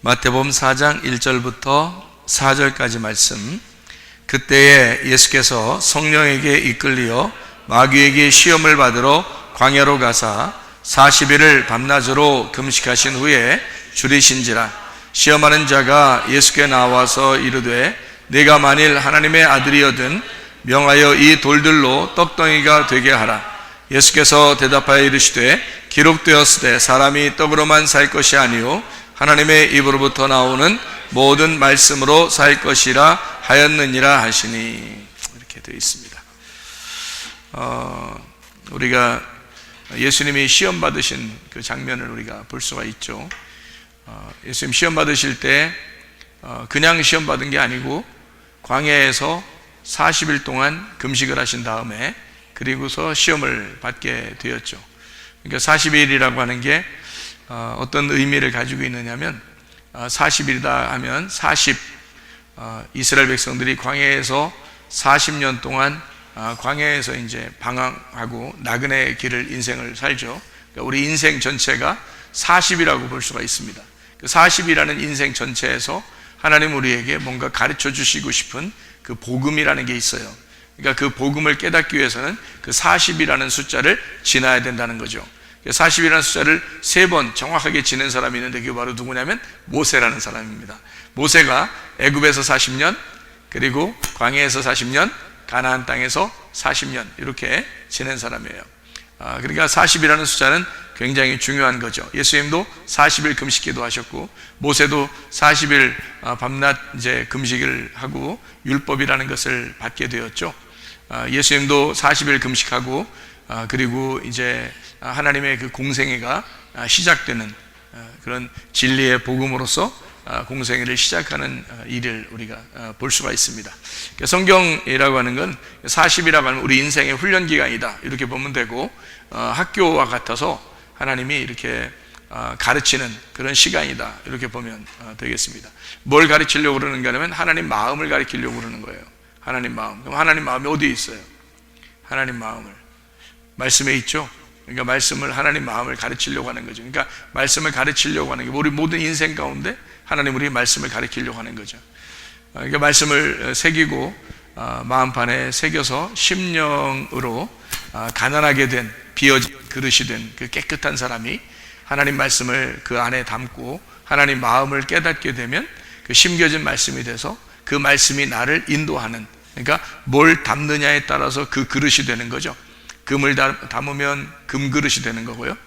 마태복음 4장 1절부터 4절까지 말씀. 그때에 예수께서 성령에게 이끌리어 마귀에게 시험을 받으러 광야로 가사 40일을 밤낮으로 금식하신 후에 줄이신지라. 시험하는 자가 예수께 나와서 이르되 네가 만일 하나님의 아들이거든 명하여 이 돌들로 떡덩이가 되게 하라. 예수께서 대답하여 이르시되 기록되었으되 사람이 떡으로만 살 것이 아니요 하나님의 입으로부터 나오는 모든 말씀으로 살 것이라 하였느니라 하시니. 이렇게 되어 있습니다. 우리가 예수님이 시험 받으신 그 장면을 우리가 볼 수가 있죠. 예수님 시험 받으실 때 그냥 시험 받은 게 아니고 광야에서 40일 동안 금식을 하신 다음에 그리고서 시험을 받게 되었죠. 그러니까 40일이라고 하는 게 어떤 의미를 가지고 있느냐면 40일이다 하면 40 이스라엘 백성들이 광야에서 40년 동안 광야에서 이제 방황하고 나그네의 길을 인생을 살죠. 그러니까 우리 인생 전체가 40이라고 볼 수가 있습니다. 그 40이라는 인생 전체에서 하나님 우리에게 뭔가 가르쳐 주시고 싶은 그 복음이라는 게 있어요. 그러니까 그 복음을 깨닫기 위해서는 그 40이라는 숫자를 지나야 된다는 거죠. 40이라는 숫자를 3번 정확하게 지낸 사람이 있는데 그게 바로 누구냐면 모세라는 사람입니다. 모세가 애굽에서 40년, 그리고 광야에서 40년, 가나안 땅에서 40년 이렇게 지낸 사람이에요. 그러니까 40이라는 숫자는 굉장히 중요한 거죠. 예수님도 40일 금식기도 하셨고 모세도 40일 밤낮 이제 금식을 하고 율법이라는 것을 받게 되었죠. 예수님도 40일 금식하고 그리고 이제 하나님의 그 공생애가 시작되는 그런 진리의 복음으로서 공생애를 시작하는 일을 우리가 볼 수가 있습니다. 성경이라고 하는 건 40이라고 하는 우리 인생의 훈련 기간이다 이렇게 보면 되고, 학교와 같아서 하나님이 이렇게 가르치는 그런 시간이다 이렇게 보면 되겠습니다. 뭘 가르치려고 그러는가 하면 하나님 마음을 가르치려고 그러는 거예요. 하나님 마음. 그럼 하나님 마음이 어디에 있어요? 하나님 마음을 말씀에 있죠. 그러니까 말씀을 하나님 마음을 가르치려고 하는 거죠. 그러니까 말씀을 가르치려고 하는 게 우리 모든 인생 가운데 하나님 우리 말씀을 가르치려고 하는 거죠. 그러니까 말씀을 새기고 마음판에 새겨서 심령으로 가난하게 된 비어진 그릇이 된 그 깨끗한 사람이 하나님 말씀을 그 안에 담고 하나님 마음을 깨닫게 되면 그 심겨진 말씀이 돼서 그 말씀이 나를 인도하는, 그러니까 뭘 담느냐에 따라서 그 그릇이 되는 거죠. 금을 담으면 금그릇이 되는 거고요.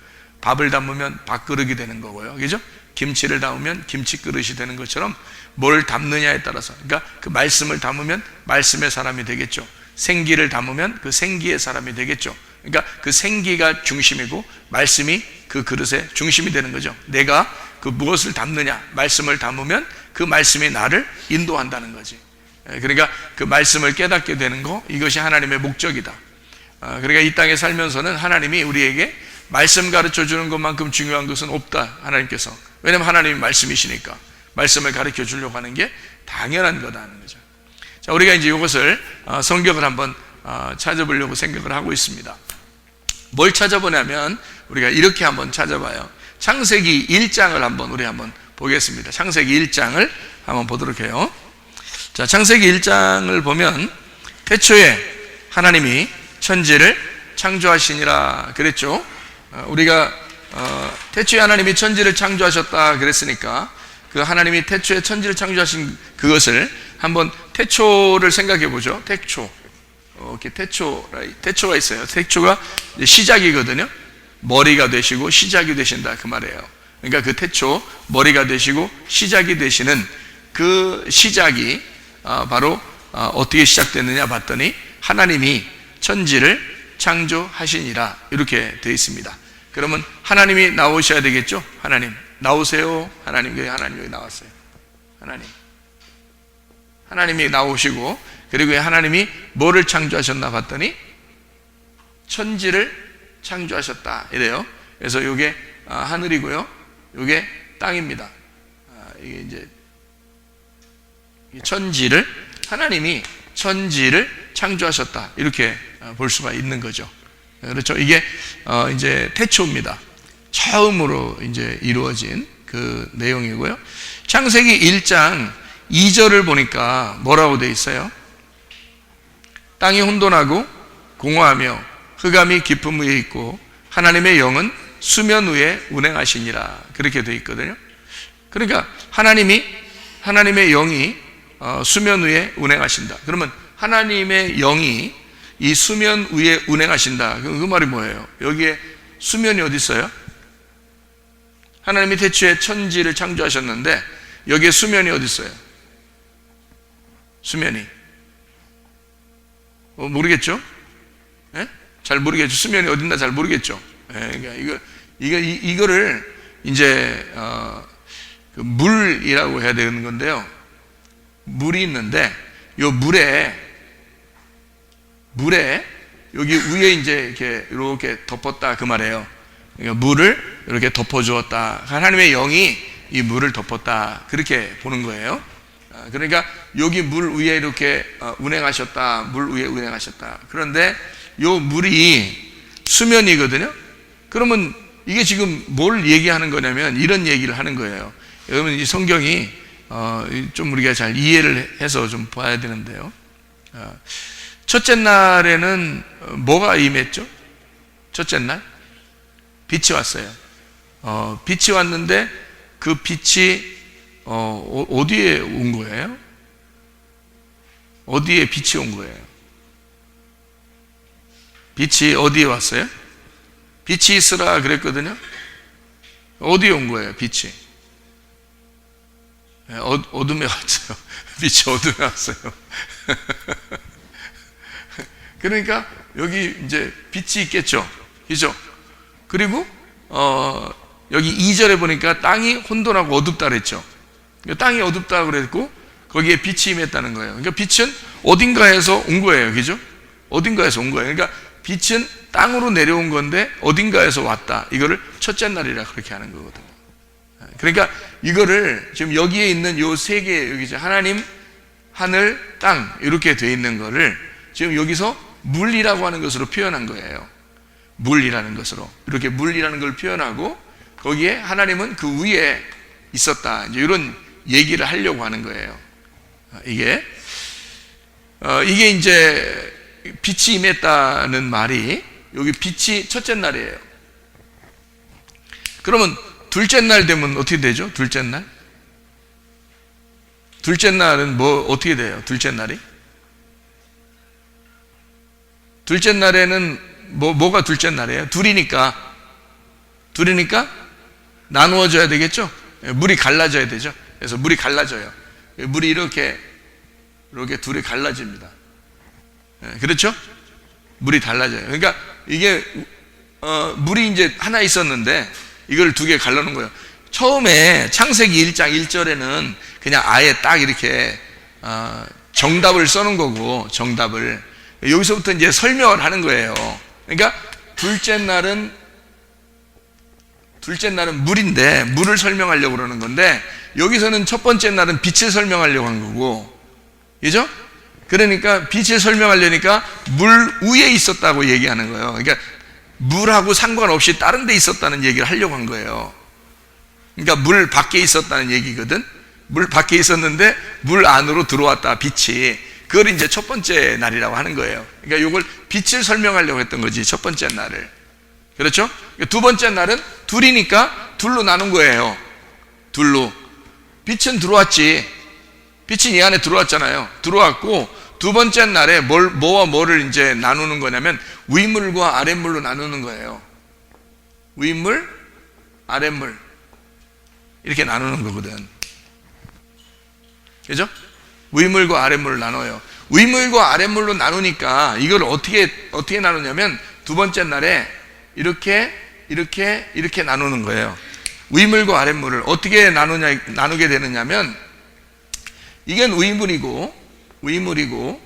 밥을 담으면 밥그릇이 되는 거고요. 그죠? 김치를 담으면 김치그릇이 되는 것처럼 뭘 담느냐에 따라서, 그러니까 그 말씀을 담으면 말씀의 사람이 되겠죠. 생기를 담으면 그 생기의 사람이 되겠죠. 그러니까 그 생기가 중심이고 말씀이 그 그릇의 중심이 되는 거죠. 내가 그 무엇을 담느냐, 말씀을 담으면 그 말씀이 나를 인도한다는 거지. 그러니까 그 말씀을 깨닫게 되는 거, 이것이 하나님의 목적이다. 그러니까 이 땅에 살면서는 하나님이 우리에게 말씀 가르쳐 주는 것만큼 중요한 것은 없다, 하나님께서. 왜냐하면 하나님이 말씀이시니까 말씀을 가르쳐 주려고 하는 게 당연한 거다는 거죠. 자, 우리가 이제 이것을 성경을 한번 찾아보려고 생각을 하고 있습니다. 뭘 찾아보냐면 우리가 이렇게 한번 찾아봐요. 창세기 1장을 한번 우리 한번 보겠습니다. 창세기 1장을 한번 보도록 해요. 자, 창세기 1장을 보면 태초에 하나님이 천지를 창조하시니라 그랬죠. 우리가 태초에 하나님이 천지를 창조하셨다 그랬으니까 그 하나님이 태초에 천지를 창조하신 그것을 한번 태초를 생각해 보죠. 태초. 이렇게 태초가 있어요. 태초가 시작이거든요. 머리가 되시고 시작이 되신다 그 말이에요. 그러니까 그 태초, 머리가 되시고 시작이 되시는 그 시작이 바로 어떻게 시작됐느냐 봤더니 하나님이 천지를 창조하시니라 이렇게 되어 있습니다. 그러면 하나님이 나오셔야 되겠죠. 하나님 나오세요. 하나님 여기 나왔어요. 하나님이 나오시고, 그리고 하나님이 뭐를 창조하셨나 봤더니 천지를 창조하셨다 이래요. 그래서 이게 하늘이고요, 이게 땅입니다. 이게 이제 하나님이 천지를 창조하셨다 이렇게 볼 수가 있는 거죠. 그렇죠. 이게 이제 태초입니다. 처음으로 이제 이루어진 그 내용이고요. 창세기 1장 2절을 보니까 뭐라고 되어 있어요? 땅이 혼돈하고 공허하며 흑암이 깊음 위에 있고 하나님의 영은 수면 위에 운행하시니라, 그렇게 되어 있거든요. 그러니까 하나님의 영이 수면 위에 운행하신다. 그러면 하나님의 영이 이 수면 위에 운행하신다. 그 말이 뭐예요? 여기에 수면이 어디 있어요? 하나님이 태초에 천지를 창조하셨는데 여기에 수면이 어디 있어요? 수면이 모르겠죠? 예? 잘 모르겠죠. 수면이 어딘가 잘 모르겠죠. 예, 그러니까 이거를 이제 그 물이라고 해야 되는 건데요. 물이 있는데 요 물에 여기 위에 이제 이렇게 덮었다 그 말이에요. 그러니까 물을 이렇게 덮어주었다. 하나님의 영이 이 물을 덮었다, 그렇게 보는 거예요. 그러니까 여기 물 위에 이렇게 운행하셨다, 물 위에 운행하셨다. 그런데 요 물이 수면이거든요. 그러면 이게 지금 뭘 얘기하는 거냐면 이런 얘기를 하는 거예요. 여러분, 이 성경이 좀 우리가 잘 이해를 해서 좀 봐야 되는데요. 첫째 날에는 뭐가 임했죠? 첫째 날 빛이 왔어요. 빛이 왔는데 그 빛이 어디에 온 거예요? 어디에 빛이 온 거예요? 빛이 어디에 왔어요? 빛이 있으라 그랬거든요. 어디에 온 거예요? 빛이 어둠에 왔어요. 빛이 어둠에 왔어요. 그러니까 여기 이제 빛이 있겠죠, 그죠? 그리고 여기 2절에 보니까 땅이 혼돈하고 어둡다 그랬죠. 땅이 어둡다 그랬고 거기에 빛이 임했다는 거예요. 그러니까 빛은 어딘가에서 온 거예요, 그죠? 어딘가에서 온 거예요. 그러니까 빛은 땅으로 내려온 건데 어딘가에서 왔다. 이거를 첫째 날이라 그렇게 하는 거거든요. 그러니까 이거를 지금 여기에 있는 요 세 개, 여기 하나님, 하늘, 땅 이렇게 돼 있는 거를 지금 여기서 물이라고 하는 것으로 표현한 거예요. 물이라는 것으로 이렇게 물이라는 걸 표현하고 거기에 하나님은 그 위에 있었다, 이제 이런 얘기를 하려고 하는 거예요. 이게 이제 빛이 임했다는 말이 여기 빛이 첫째 날이에요. 그러면 둘째 날 되면 어떻게 되죠? 둘째 날은 뭐 어떻게 돼요? 둘째 날이? 둘째 날에는 뭐가 둘째 날이에요? 둘이니까 나누어져야 되겠죠? 물이 갈라져야 되죠. 그래서 물이 갈라져요. 물이 이렇게 둘이 갈라집니다. 그렇죠? 물이 달라져요. 그러니까 이게 물이 이제 하나 있었는데 이걸 두 개 갈라놓은 거예요. 처음에 창세기 1장 1절에는 그냥 아예 딱 이렇게 정답을 써놓은 거고, 정답을 여기서부터 이제 설명을 하는 거예요. 그러니까 둘째 날은 물인데 물을 설명하려고 그러는 건데 여기서는 첫 번째 날은 빛을 설명하려고 한 거고, 그죠? 그러니까 빛을 설명하려니까 물 위에 있었다고 얘기하는 거예요. 그러니까 물하고 상관없이 다른 데 있었다는 얘기를 하려고 한 거예요. 그러니까 물 밖에 있었다는 얘기거든. 물 밖에 있었는데 물 안으로 들어왔다, 빛이. 그걸 이제 첫 번째 날이라고 하는 거예요. 그러니까 이걸 빛을 설명하려고 했던 거지, 첫 번째 날을. 그렇죠? 두 번째 날은 둘이니까 둘로 나눈 거예요. 둘로. 빛은 들어왔지. 빛이 이 안에 들어왔잖아요. 들어왔고 두 번째 날에 뭐와 뭐를 이제 나누는 거냐면 위물과 아랫물로 나누는 거예요. 위물, 아랫물 이렇게 나누는 거거든. 그죠? 위물과 아랫물을 나눠요. 위물과 아랫물로 나누니까 이걸 어떻게 나누냐면 두 번째 날에 이렇게 나누는 거예요. 위물과 아랫물을 어떻게 나누게 되느냐면 이건 위물이고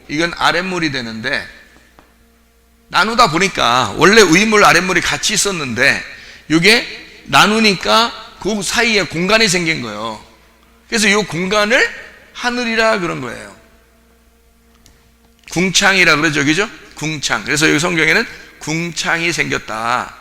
이건 아랫물이 되는데, 나누다 보니까 원래 위물 아랫물이 같이 있었는데 이게 나누니까 그 사이에 공간이 생긴 거예요. 그래서 이 공간을 하늘이라 그런 거예요. 궁창이라 그러죠, 그죠? 궁창. 그래서 여기 성경에는 궁창이 생겼다.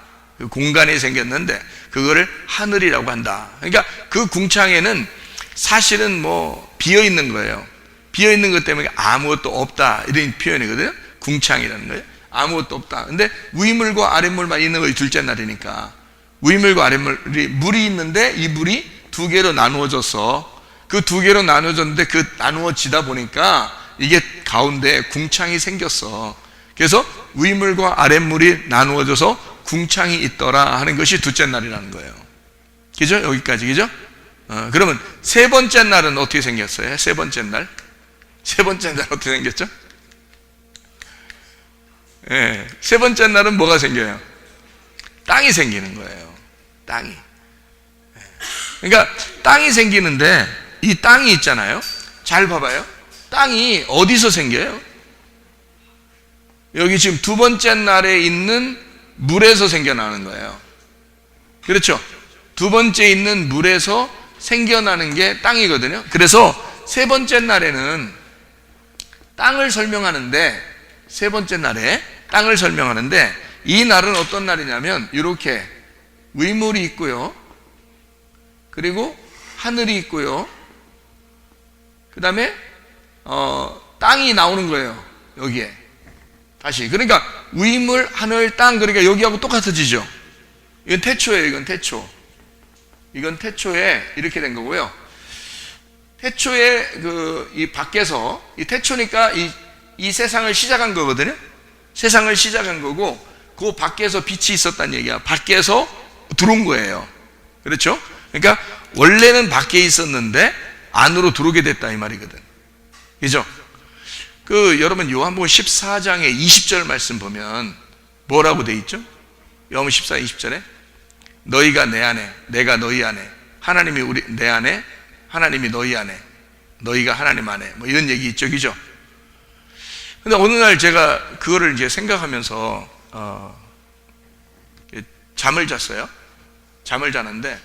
그 공간이 생겼는데 그거를 하늘이라고 한다. 그러니까 그 궁창에는 사실은 뭐 비어 있는 거예요. 비어 있는 것 때문에 아무것도 없다 이런 표현이거든요. 궁창이라는 거예요. 아무것도 없다. 근데 위물과 아랫물만 있는 것이 둘째 날이니까 위물과 아랫물이 물이 있는데 이 물이 두 개로 나누어져서 그 두 개로 나누어졌는데 그 나누어지다 보니까 이게 가운데 궁창이 생겼어. 그래서 위물과 아랫물이 나누어져서 궁창이 있더라 하는 것이 둘째 날이라는 거예요. 그죠? 여기까지 그죠? 그러면 세 번째 날은 어떻게 생겼어요? 세 번째 날 어떻게 생겼죠? 예, 세 번째 날은 뭐가 생겨요? 땅이 생기는 거예요. 땅이. 그러니까 땅이 생기는데 이 땅이 있잖아요. 잘 봐봐요. 땅이 어디서 생겨요? 여기 지금 두 번째 날에 있는 물에서 생겨나는 거예요. 그렇죠? 두 번째 있는 물에서 생겨나는 게 땅이거든요. 그래서 세 번째 날에는 땅을 설명하는데 세 번째 날에 땅을 설명하는데 이 날은 어떤 날이냐면 이렇게 위물이 있고요. 그리고 하늘이 있고요. 그 다음에 땅이 나오는 거예요. 여기에 다시. 그러니까 위물, 하늘, 땅. 그러니까 여기하고 똑같아지죠. 이건 태초예요. 이건 태초에 이렇게 된 거고요. 태초에 이 밖에서 이 태초니까 이 세상을 시작한 거거든요. 세상을 시작한 거고 그 밖에서 빛이 있었다는 얘기야. 밖에서 들어온 거예요. 그렇죠? 그러니까 원래는 밖에 있었는데 안으로 들어오게 됐다 이 말이거든. 그죠? 여러분 요한복음 14장의 20절 말씀 보면 뭐라고 돼 있죠? 요한복음 14, 20절에 너희가 내 안에, 내가 너희 안에, 하나님이 내 안에, 하나님이 너희 안에, 너희가 하나님 안에, 뭐 이런 얘기 있죠, 그죠? 근데 어느 날 제가 그거를 이제 생각하면서 잠을 잤어요. 잠을 자는데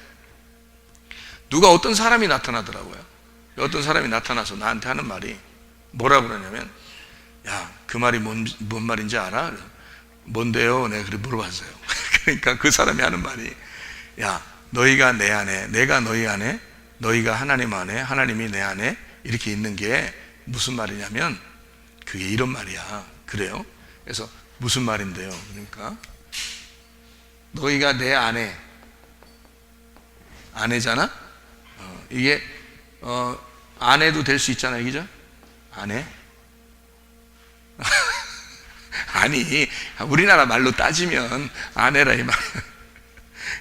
누가 어떤 사람이 나타나더라고요. 어떤 사람이 나타나서 나한테 하는 말이 뭐라고 그러냐면, 야, 그 말이 뭔 말인지 알아? 뭔데요? 내가 그렇게 물어봤어요. 그러니까 그 사람이 하는 말이, 야, 너희가 내 안에, 내가 너희 안에, 너희가 하나님 안에, 하나님이 내 안에 이렇게 있는 게 무슨 말이냐면 그게 이런 말이야. 그래요? 그래서 무슨 말인데요? 그러니까 너희가 내 안에, 아내잖아? 이게 아내도 될 수 있잖아요, 그죠? 아내? 아니, 우리나라 말로 따지면 아내라 이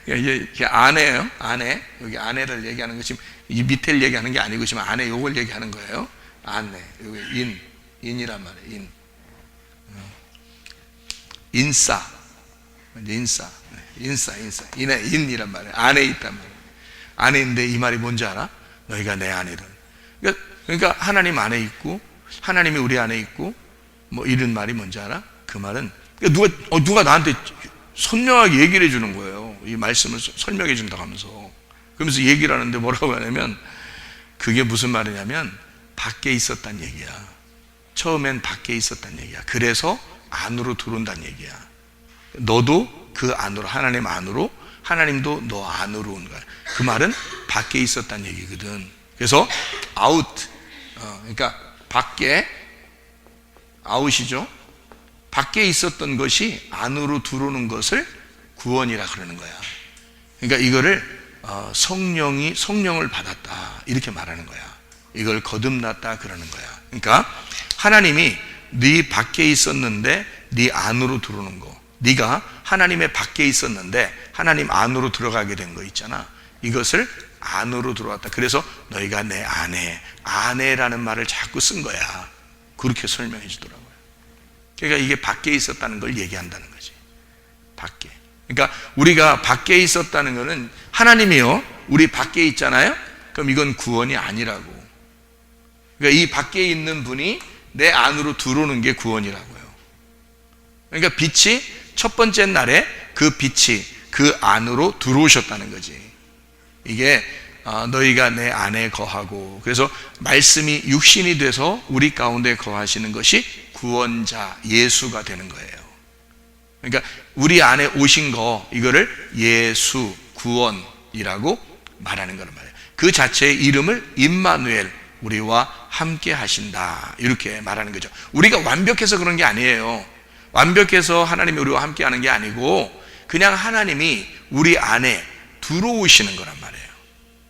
말이에요. 이게 아내예요, 아내. 여기 아내를 얘기하는 거 지금 이 밑에를 얘기하는 게 아니고 지금 아내 요걸 얘기하는 거예요. 아내, 여기 인이란 말이에요. 인싸, 인이란 말이에요. 안에 있단 말이에요. 안에 있는데 이 말이 뭔지 알아? 너희가 내 안에를. 그러니까 하나님 안에 있고 하나님이 우리 안에 있고 뭐 이런 말이 뭔지 알아? 그 말은 누가 나한테 선명하게 얘기를 해주는 거예요. 이 말씀을 설명해 준다고 하면서. 그러면서 얘기를 하는데 뭐라고 하냐면 그게 무슨 말이냐면 밖에 있었단 얘기야. 처음엔 밖에 있었단 얘기야. 그래서 안으로 들어온다는 얘기야. 너도 그 안으로, 하나님 안으로, 하나님도 너 안으로 온 거야. 그 말은 밖에 있었단 얘기거든. 그래서 out, 그러니까 밖에, 아웃이죠. 밖에 있었던 것이 안으로 들어오는 것을 구원이라 그러는 거야. 그러니까 이거를 성령을 받았다 이렇게 말하는 거야. 이걸 거듭났다 그러는 거야. 그러니까 하나님이 네 밖에 있었는데 네 안으로 들어오는 거, 네가 하나님의 밖에 있었는데 하나님 안으로 들어가게 된 거 있잖아. 이것을 안으로 들어왔다. 그래서 너희가 내 안에, 아내라는 말을 자꾸 쓴 거야. 그렇게 설명해 주더라고요. 그러니까 이게 밖에 있었다는 걸 얘기한다는 거지. 밖에. 그러니까 우리가 밖에 있었다는 것은 하나님이요, 우리 밖에 있잖아요. 그럼 이건 구원이 아니라고. 그러니까 이 밖에 있는 분이 내 안으로 들어오는 게 구원이라고요. 그러니까 빛이 첫 번째 날에 그 빛이 그 안으로 들어오셨다는 거지. 이게 너희가 내 안에 거하고, 그래서 말씀이 육신이 돼서 우리 가운데 거하시는 것이 구원자 예수가 되는 거예요. 그러니까 우리 안에 오신 거, 이거를 예수 구원이라고 말하는 거란 말이에요. 그 자체의 이름을 임마누엘, 우리와 함께 하신다, 이렇게 말하는 거죠. 우리가 완벽해서 그런 게 아니에요. 완벽해서 하나님이 우리와 함께 하는 게 아니고 그냥 하나님이 우리 안에 들어오시는 거란 말이에요.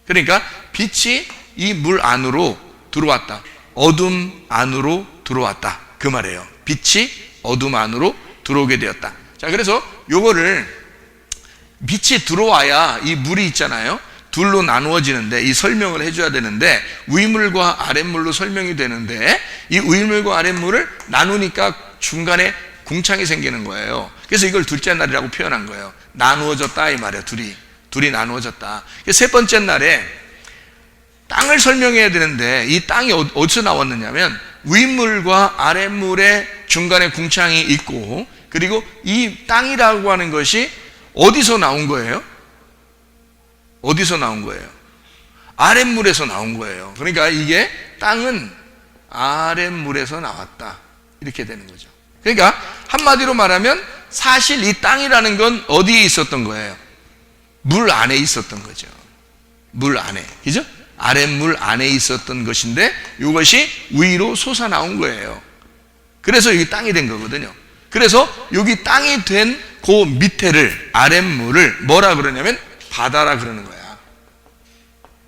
그러니까 빛이 이 물 안으로 들어왔다, 어둠 안으로 들어왔다, 그 말이에요. 빛이 어둠 안으로 들어오게 되었다. 자, 그래서 요거를 빛이 들어와야 이 물이 있잖아요, 둘로 나누어지는데, 이 설명을 해줘야 되는데, 위물과 아랫물로 설명이 되는데, 이 위물과 아랫물을 나누니까 중간에 궁창이 생기는 거예요. 그래서 이걸 둘째 날이라고 표현한 거예요. 나누어졌다, 이 말이에요. 둘이 나누어졌다. 세 번째 날에 땅을 설명해야 되는데, 이 땅이 어디서 나왔느냐면 위물과 아랫물의 중간에 궁창이 있고, 그리고 이 땅이라고 하는 것이 어디서 나온 거예요? 어디서 나온 거예요? 아랫물에서 나온 거예요. 그러니까 이게 땅은 아랫물에서 나왔다, 이렇게 되는 거죠. 그러니까 한마디로 말하면 사실 이 땅이라는 건 어디에 있었던 거예요? 물 안에 있었던 거죠. 물 안에, 그죠? 아랫물 안에 있었던 것인데 이것이 위로 솟아나온 거예요. 그래서 여기 땅이 된 거거든요. 그래서 여기 땅이 된 그 밑에를, 아랫물을 뭐라 그러냐면 바다라 그러는 거야.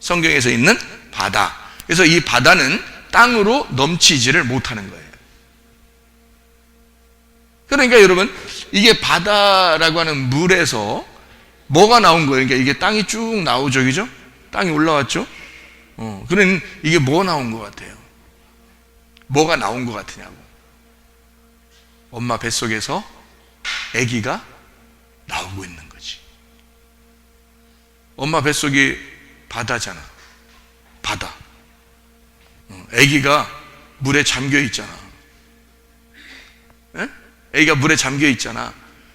성경에서 있는 바다. 그래서 이 바다는 땅으로 넘치지를 못하는 거예요. 그러니까 여러분, 이게 바다라고 하는 물에서 뭐가 나온 거예요? 그러니까 이게 땅이 쭉 나오죠, 그죠? 땅이 올라왔죠? 그러면 이게 뭐 나온 것 같아요? 뭐가 나온 것 같으냐고. 엄마 뱃속에서 아기가 나오고 있는 거지. 엄마 뱃속이 바다잖아. 바다. 아기가 물에 잠겨 있잖아. 에? 아기가 물에 잠겨 있잖아.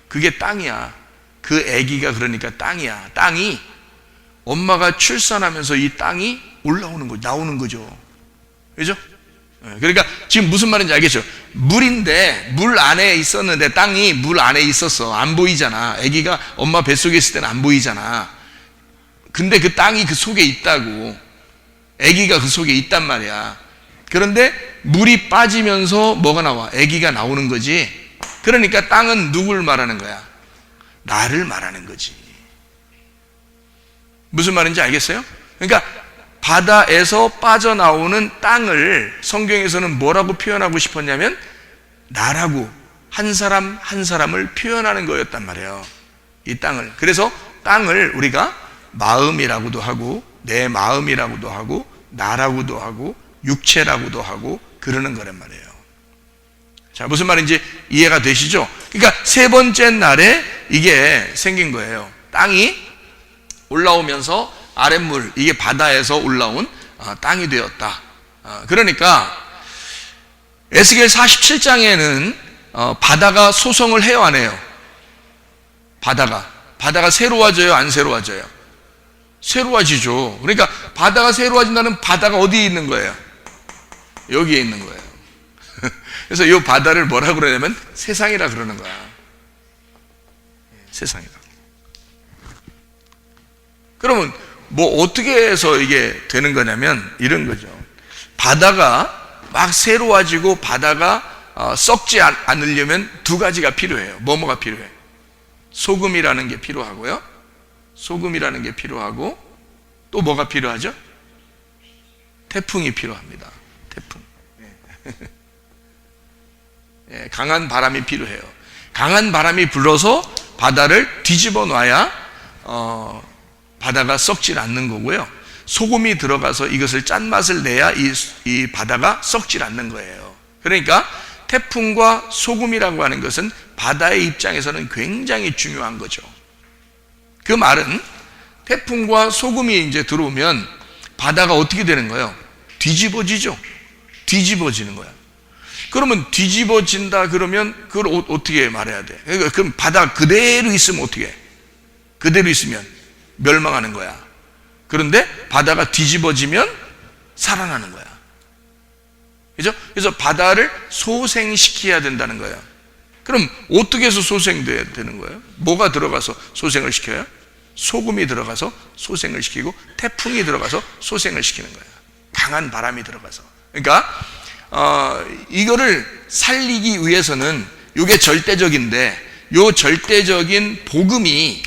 그게 땅이야. 그 아기가 그러니까 땅이야. 땅이, 엄마가 출산하면서 이 땅이 올라오는 거죠. 나오는 거죠. 그죠? 그러니까 지금 무슨 말인지 알겠죠? 물인데, 물 안에 있었는데, 땅이 물 안에 있었어. 안 보이잖아. 아기가 엄마 뱃속에 있을 때는 안 보이잖아. 근데 그 땅이 그 속에 있다고. 아기가 그 속에 있단 말이야. 그런데 물이 빠지면서 뭐가 나와? 아기가 나오는 거지. 그러니까 땅은 누굴 말하는 거야? 나를 말하는 거지. 무슨 말인지 알겠어요? 그러니까 바다에서 빠져나오는 땅을 성경에서는 뭐라고 표현하고 싶었냐면 나라고, 한 사람 한 사람을 표현하는 거였단 말이에요. 이 땅을. 그래서 땅을 우리가 마음이라고도 하고, 내 마음이라고도 하고, 나라고도 하고, 육체라고도 하고 그러는 거란 말이에요. 자, 무슨 말인지 이해가 되시죠? 그러니까 세 번째 날에 이게 생긴 거예요. 땅이 올라오면서 아랫물, 이게 바다에서 올라온 땅이 되었다. 그러니까 에스겔 47장에는 바다가 소송을 해요, 안 해요? 바다가 새로워져요, 안 새로워져요? 새로워지죠. 그러니까 바다가 새로워진다는, 바다가 어디에 있는 거예요? 여기에 있는 거예요. 그래서 이 바다를 뭐라 그러냐면 세상이라 그러는 거야. 세상이다. 그러면 뭐 어떻게 해서 이게 되는 거냐면 이런 거죠. 바다가 막 새로워지고 바다가 썩지 않으려면 두 가지가 필요해요. 뭐가 필요해? 소금이라는 게 필요하고요. 소금이라는 게 필요하고, 또 뭐가 필요하죠? 태풍이 필요합니다. 태풍. 예, 강한 바람이 필요해요. 강한 바람이 불어서 바다를 뒤집어 놔야 바다가 썩질 않는 거고요. 소금이 들어가서 이것을 짠맛을 내야 이 바다가 썩질 않는 거예요. 그러니까 태풍과 소금이라고 하는 것은 바다의 입장에서는 굉장히 중요한 거죠. 그 말은 태풍과 소금이 이제 들어오면 바다가 어떻게 되는 거예요? 뒤집어지죠. 뒤집어지는 거야. 그러면 뒤집어진다 그러면 그걸 어떻게 말해야 돼? 그러니까 그럼 바다 그대로 있으면 어떻게 해? 그대로 있으면 멸망하는 거야. 그런데 바다가 뒤집어지면 살아나는 거야. 그죠? 그래서 바다를 소생시켜야 된다는 거예요. 그럼 어떻게 해서 소생되는 거예요? 뭐가 들어가서 소생을 시켜요? 소금이 들어가서 소생을 시키고 태풍이 들어가서 소생을 시키는 거예요. 강한 바람이 들어가서. 그러니까 이거를 살리기 위해서는 이게 절대적인데 요 절대적인 복음이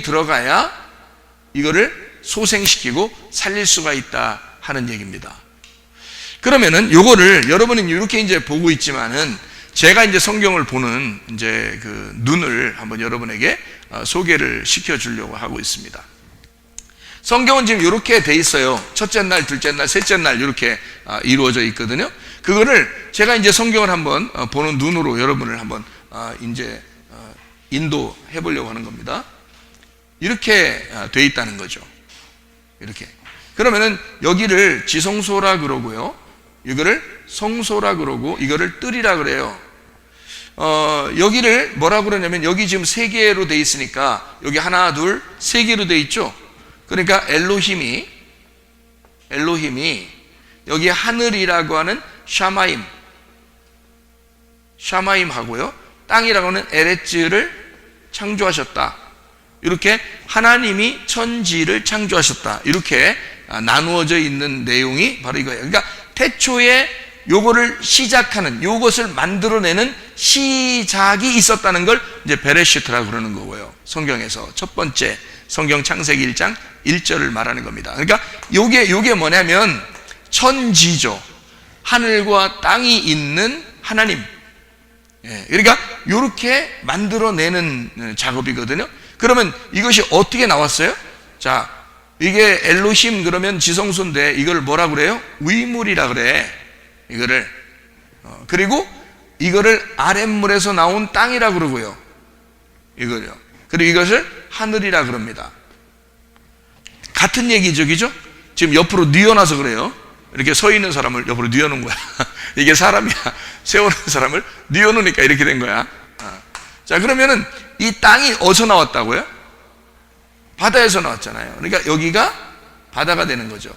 들어가야 이거를 소생시키고 살릴 수가 있다 하는 얘기입니다. 그러면은 요거를 여러분은 이렇게 이제 보고 있지만은 제가 이제 성경을 보는 이제 그 눈을 한번 여러분에게 소개를 시켜 주려고 하고 있습니다. 성경은 지금 이렇게 돼 있어요. 첫째 날, 둘째 날, 셋째 날 이렇게 이루어져 있거든요. 그거를 제가 이제 성경을 한번 보는 눈으로 여러분을 한번 이제 인도해 보려고 하는 겁니다. 이렇게 돼 있다는 거죠. 이렇게. 그러면은 여기를 지성소라 그러고요. 이거를 성소라 그러고 이거를 뜰이라 그래요. 여기를 뭐라 그러냐면 여기 지금 세 개로 돼 있으니까 여기 하나, 둘, 세 개로 돼 있죠. 그러니까 엘로힘이 여기 하늘이라고 하는 샤마임 하고요. 땅이라고 하는 에레츠를 창조하셨다. 이렇게 하나님이 천지를 창조하셨다. 이렇게 나누어져 있는 내용이 바로 이거예요. 그러니까 태초에 요거를 시작하는, 요것을 만들어내는 시작이 있었다는 걸 이제 베레시트라고 그러는 거고요. 성경에서 첫 번째 성경 창세기 1장 1절을 말하는 겁니다. 그러니까 요게 뭐냐면 천지죠. 하늘과 땅이 있는 하나님. 그러니까 요렇게 만들어내는 작업이거든요. 그러면 이것이 어떻게 나왔어요? 자, 이게 엘로힘 그러면 지성소인데 이걸 뭐라 그래요? 위물이라 그래. 이거를 그리고 이거를 아랫물에서 나온 땅이라 그러고요. 이거요. 그리고 이것을 하늘이라 그럽니다. 같은 얘기죠, 그죠? 지금 옆으로 뉘어놔서 그래요. 이렇게 서 있는 사람을 옆으로 뉘어놓은 거야. 이게 사람이야. 세우는 사람을 뉘어놓으니까 이렇게 된 거야. 자, 그러면은 이 땅이 어디서 나왔다고요? 바다에서 나왔잖아요. 그러니까 여기가 바다가 되는 거죠.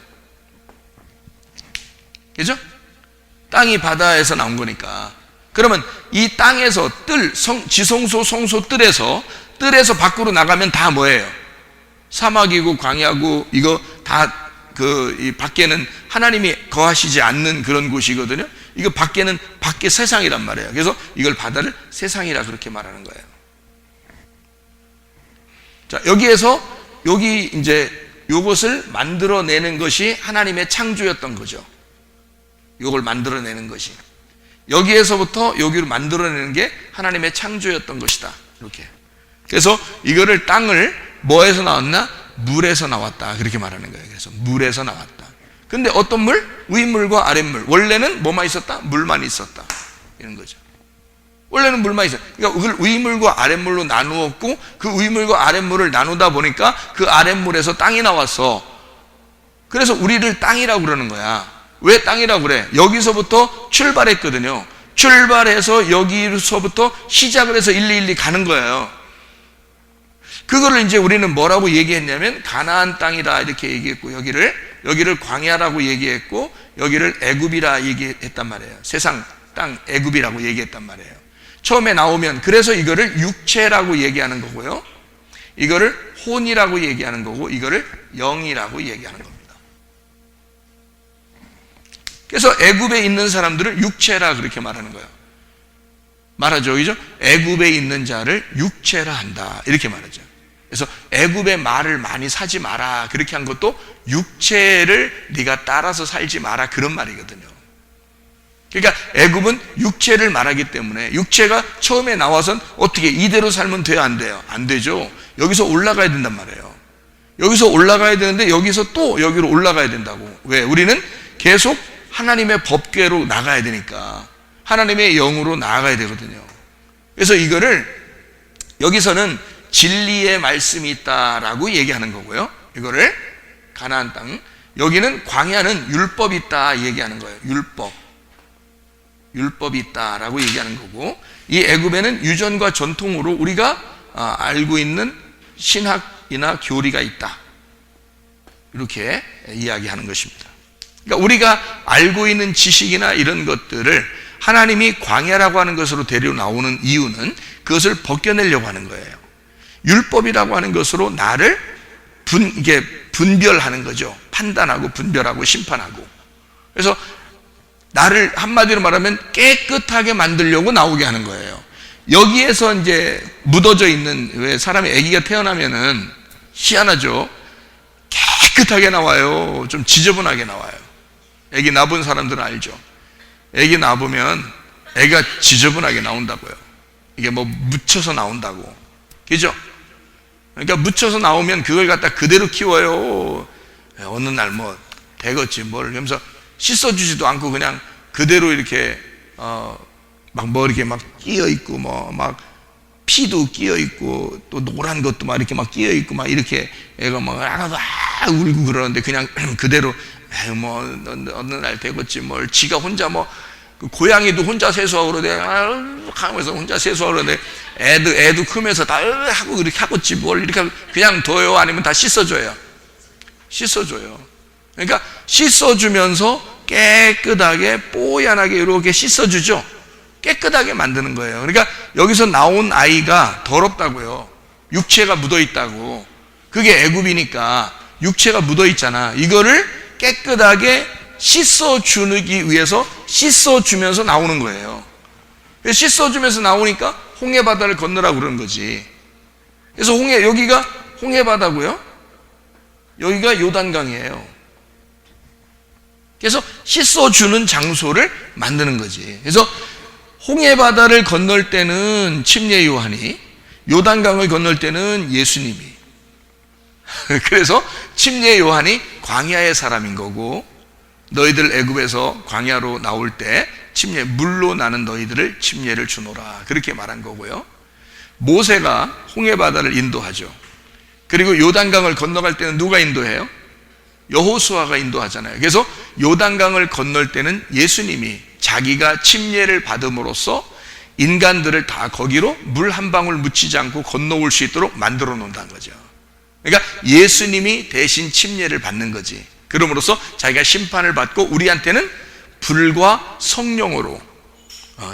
그죠? 땅이 바다에서 나온 거니까. 그러면 이 땅에서 지성소, 성소 뜰에서 밖으로 나가면 다 뭐예요? 사막이고 광야고 이거 다 이 밖에는 하나님이 거하시지 않는 그런 곳이거든요. 이거 밖에는 밖에 세상이란 말이에요. 그래서 이걸 바다를 세상이라 그렇게 말하는 거예요. 자, 여기 이제 요것을 만들어내는 것이 하나님의 창조였던 거죠. 요걸 만들어내는 것이. 여기에서부터 여기로 만들어내는 게 하나님의 창조였던 것이다. 이렇게. 그래서 이거를 땅을 뭐에서 나왔나? 물에서 나왔다. 그렇게 말하는 거예요. 그래서 물에서 나왔다. 근데 어떤 물? 윗물과 아랫물. 원래는 뭐만 있었다? 물만 있었다. 이런 거죠. 원래는 물만 있어요. 그러니까 그걸 윗물과 아랫물로 나누었고 그 윗물과 아랫물을 나누다 보니까 그 아랫물에서 땅이 나왔어. 그래서 우리를 땅이라고 그러는 거야. 왜 땅이라고 그래? 여기서부터 출발했거든요. 출발해서 여기서부터 시작을 해서 일리 가는 거예요. 그거를 이제 우리는 뭐라고 얘기했냐면 가나안 땅이다 이렇게 얘기했고 여기를 광야라고 얘기했고 여기를 애굽이라 얘기했단 말이에요. 세상 땅 애굽이라고 얘기했단 말이에요. 처음에 나오면 그래서 이거를 육체라고 얘기하는 거고요. 이거를 혼이라고 얘기하는 거고 이거를 영이라고 얘기하는 겁니다. 그래서 애굽에 있는 사람들을 육체라 그렇게 말하는 거예요. 말하죠. 그죠? 애굽에 있는 자를 육체라 한다. 이렇게 말하죠. 그래서 애굽의 말을 많이 사지 마라. 그렇게 한 것도 육체를 네가 따라서 살지 마라. 그런 말이거든요. 그러니까 애굽은 육체를 말하기 때문에 육체가 처음에 나와선 어떻게 이대로 살면 돼요? 안 돼요? 안 되죠. 여기서 올라가야 된단 말이에요. 여기서 올라가야 되는데 여기서 또 여기로 올라가야 된다고. 왜? 우리는 계속 하나님의 법궤로 나가야 되니까 하나님의 영으로 나아가야 되거든요. 그래서 이거를 여기서는 진리의 말씀이 있다라고 얘기하는 거고요. 이거를 가나안 땅, 여기는 광야는 율법이 있다 얘기하는 거예요. 율법이 있다라고 얘기하는 거고, 이 애굽에는 유전과 전통으로 우리가 알고 있는 신학이나 교리가 있다. 이렇게 이야기하는 것입니다. 그러니까 우리가 알고 있는 지식이나 이런 것들을 하나님이 광야라고 하는 것으로 데려 나오는 이유는 그것을 벗겨내려고 하는 거예요. 율법이라고 하는 것으로 나를 이게 분별하는 거죠. 판단하고 분별하고 심판하고. 그래서 나를 한마디로 말하면 깨끗하게 만들려고 나오게 하는 거예요. 여기에서 이제 묻어져 있는, 왜 사람이 아기가 태어나면은 희한하죠. 깨끗하게 나와요. 좀 지저분하게 나와요. 아기 낳은 사람들은 알죠. 아기 낳으면 애가 지저분하게 나온다고요. 이게 뭐 묻혀서 나온다고. 그죠? 그러니까 묻혀서 나오면 그걸 갖다 그대로 키워요. 어느 날 뭐 되겠지 뭘 하면서 씻어주지도 않고 그냥 그대로 이렇게 막 뭐 이렇게 막 끼어 있고 뭐 막 피도 끼어 있고 또 노란 것도 막 이렇게 막 끼어 있고 막 이렇게 애가 막 울고 그러는데 그냥 그대로 뭐 어느 날 되겠지 뭘 지가 혼자 뭐 고양이도 혼자 세수하고 그러는데 하면서 혼자 세수하고 그러는데 애도 크면서 다 하고 이렇게 하겠지 뭘 이렇게 그냥 둬요? 아니면 다 씻어줘요? 그러니까 씻어주면서 깨끗하게 뽀얀하게 이렇게 씻어주죠. 깨끗하게 만드는 거예요. 그러니까 여기서 나온 아이가 더럽다고요. 육체가 묻어있다고. 그게 애굽이니까 육체가 묻어있잖아. 이거를 깨끗하게 씻어주기 위해서 씻어주면서 나오는 거예요. 씻어주면서 나오니까 홍해바다를 건너라고 그러는 거지. 그래서 여기가 홍해바다고요. 여기가 요단강이에요. 그래서 씻어주는 장소를 만드는 거지. 그래서 홍해바다를 건널 때는 침례 요한이, 요단강을 건널 때는 예수님이. 그래서 침례 요한이 광야의 사람인 거고, 너희들 애굽에서 광야로 나올 때 물로 나는 너희들을 침례를 주노라, 그렇게 말한 거고요. 모세가 홍해바다를 인도하죠. 그리고 요단강을 건너갈 때는 누가 인도해요? 여호수아가 인도하잖아요. 그래서 요단강을 건널 때는 예수님이 자기가 침례를 받음으로써 인간들을 다 거기로 물 한 방울 묻히지 않고 건너올 수 있도록 만들어 놓는다는 거죠. 그러니까 예수님이 대신 침례를 받는 거지. 그럼으로써 자기가 심판을 받고 우리한테는 불과 성령으로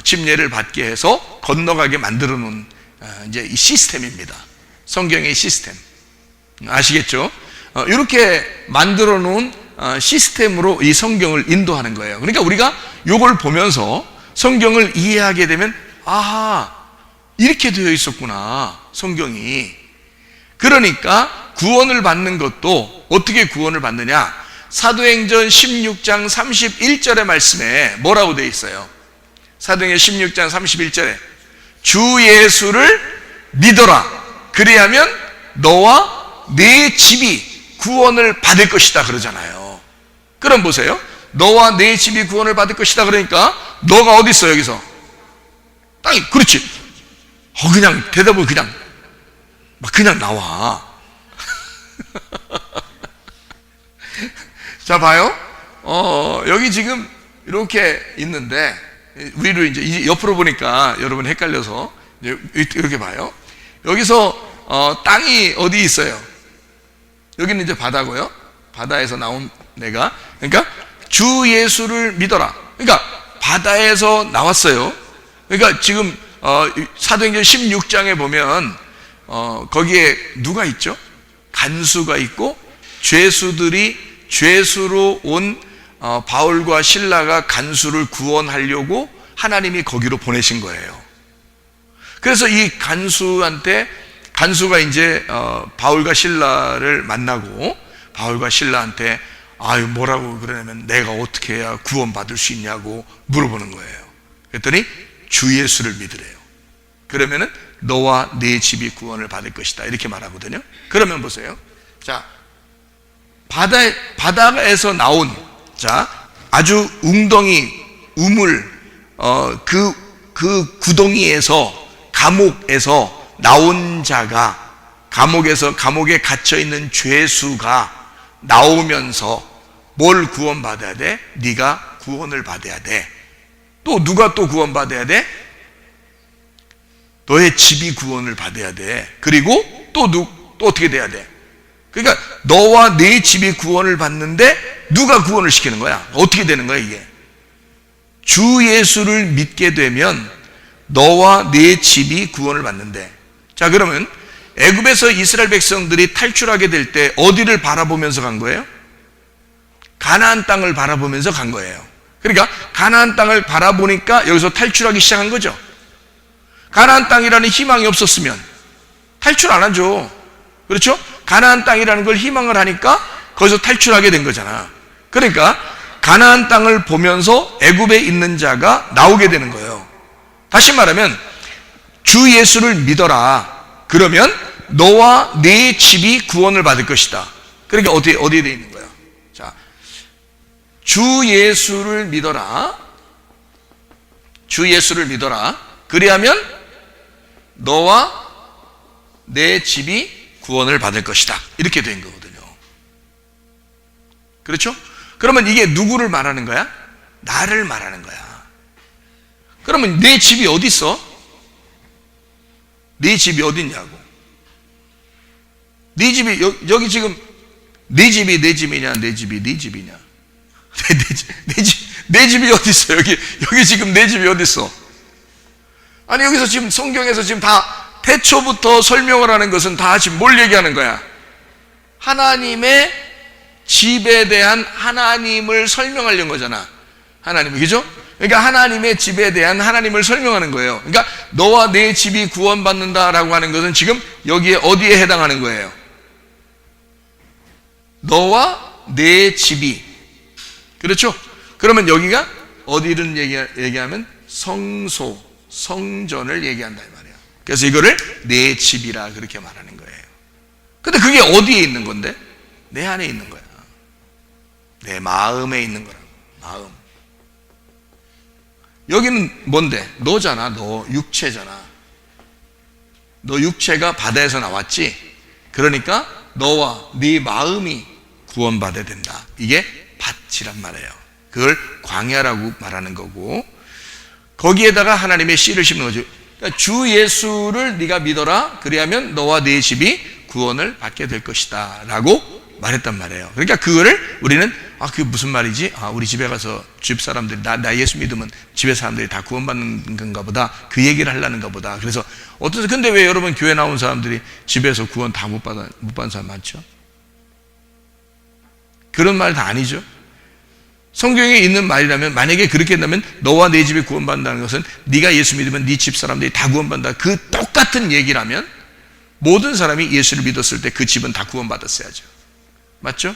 침례를 받게 해서 건너가게 만들어 놓은 이제 이 시스템입니다. 성경의 시스템. 아시겠죠? 이렇게 만들어 놓은 시스템으로 이 성경을 인도하는 거예요. 그러니까 우리가 이걸 보면서 성경을 이해하게 되면, 아하, 이렇게 되어 있었구나, 성경이. 그러니까 구원을 받는 것도 어떻게 구원을 받느냐? 사도행전 16장 31절의 말씀에 뭐라고 되어 있어요? 사도행전 16장 31절에 주 예수를 믿어라, 그리하면 너와 네 집이 구원을 받을 것이다 그러잖아요. 그럼 보세요. 너와 네 집이 구원을 받을 것이다 그러니까 너가 어디 있어? 여기서 땅이. 그렇지. 그냥 대답을 그냥 나와. 자, 봐요. 여기 지금 이렇게 있는데, 위로 이제 옆으로 보니까 여러분 헷갈려서 이렇게 봐요. 여기서 땅이 어디 있어요? 여기는 이제 바다고요. 바다에서 나온 내가, 그러니까 주 예수를 믿어라. 그러니까 바다에서 나왔어요. 그러니까 지금 사도행전 16장에 보면 거기에 누가 있죠? 간수가 있고, 죄수로 온 바울과 실라가 간수를 구원하려고 하나님이 거기로 보내신 거예요. 그래서 이 간수가 이제 바울과 실라를 만나고 바울과 실라한테 뭐라고 그러냐면 내가 어떻게 해야 구원받을 수 있냐고 물어보는 거예요. 그랬더니 주 예수를 믿으래요. 그러면은 너와 네 집이 구원을 받을 것이다, 이렇게 말하거든요. 그러면 보세요. 자, 바다에서 나온, 자, 아주 웅덩이, 우물, 그 구덩이에서, 감옥에서 나온 자가, 감옥에 갇혀있는 죄수가 나오면서 뭘 구원받아야 돼? 네가 구원을 받아야 돼. 또 누가 또 구원받아야 돼? 너의 집이 구원을 받아야 돼. 그리고 또 어떻게 돼야 돼? 그러니까 너와 네 집이 구원을 받는데 누가 구원을 시키는 거야? 어떻게 되는 거야 이게? 주 예수를 믿게 되면 너와 네 집이 구원을 받는데, 자, 그러면 애굽에서 이스라엘 백성들이 탈출하게 될 때 어디를 바라보면서 간 거예요? 가나안 땅을 바라보면서 간 거예요. 그러니까 가나안 땅을 바라보니까 여기서 탈출하기 시작한 거죠. 가나안 땅이라는 희망이 없었으면 탈출 안 하죠. 그렇죠? 가나안 땅이라는 걸 희망을 하니까 거기서 탈출하게 된 거잖아. 그러니까 가나안 땅을 보면서 애굽에 있는 자가 나오게 되는 거예요. 다시 말하면 주 예수를 믿어라. 그러면 너와 네 집이 구원을 받을 것이다. 그러니까 어디에 돼 있는 거야? 자, 주 예수를 믿어라. 주 예수를 믿어라. 그리하면 너와 내 집이 구원을 받을 것이다. 이렇게 된 거거든요. 그렇죠? 그러면 이게 누구를 말하는 거야? 나를 말하는 거야. 그러면 내 집이 어디 있어? 네 집이 어디 있냐고. 네 집이 여기 지금 네 집이 내 집이냐, 내 집이 네 집이냐? 내 집이 어디 있어? 여기 지금 내 집이 어디 있어? 아니, 여기서 지금 성경에서 지금 다 태초부터 설명을 하는 것은 다 지금 뭘 얘기하는 거야? 하나님의 집에 대한 하나님을 설명하려는 거잖아. 하나님, 그죠? 그러니까 하나님의 집에 대한 하나님을 설명하는 거예요. 그러니까 너와 내 집이 구원받는다라고 하는 것은 지금 여기에 어디에 해당하는 거예요? 너와 내 집이. 그렇죠? 그러면 여기가 어디를 얘기하면 성소, 성전을 얘기한다 이 말이에요. 그래서 이거를 내 집이라 그렇게 말하는 거예요. 근데 그게 어디에 있는 건데? 내 안에 있는 거야. 내 마음에 있는 거라고. 마음. 여기는 뭔데? 너잖아. 너 육체잖아. 너 육체가 바다에서 나왔지? 그러니까 너와 네 마음이 구원받아야 된다. 이게 밭이란 말이에요. 그걸 광야라고 말하는 거고, 거기에다가 하나님의 씨를 심는 거죠. 그러니까 주 예수를 네가 믿어라. 그리하면 너와 네 집이 구원을 받게 될 것이다 라고 말했단 말이에요. 그러니까 그거를 우리는 그게 무슨 말이지? 우리 집에 가서 집 사람들이 나 예수 믿으면 집에 사람들이 다 구원받는 건가 보다. 그 얘기를 하려는가 보다. 그래서 근데 왜 여러분 교회 나온 사람들이 집에서 구원 다 못 받은 사람 많죠? 그런 말 다 아니죠. 성경에 있는 말이라면, 만약에 그렇게 한다면 너와 내 집이 구원받는다는 것은 네가 예수 믿으면 네 집 사람들이 다 구원받는다. 그 똑같은 얘기라면 모든 사람이 예수를 믿었을 때 그 집은 다 구원받았어야죠. 맞죠?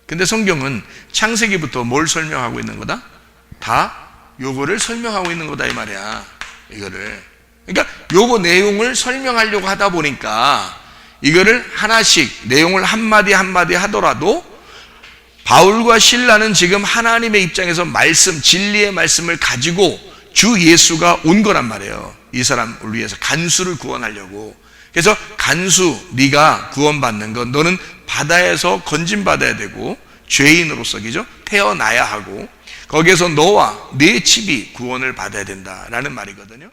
근데 성경은 창세기부터 뭘 설명하고 있는 거다? 다 요거를 설명하고 있는 거다 이 말이야. 이거를. 그러니까 요거 내용을 설명하려고 하다 보니까 이거를 하나씩 내용을 한마디 한마디 하더라도 바울과 실라는 지금 하나님의 입장에서 말씀, 진리의 말씀을 가지고 주 예수가 온 거란 말이에요. 이 사람을 위해서 간수를 구원하려고. 그래서 간수, 네가 구원받는 건 너는 바다에서 건진받아야 되고 죄인으로서, 그죠? 태어나야 하고 거기에서 너와 네 집이 구원을 받아야 된다라는 말이거든요.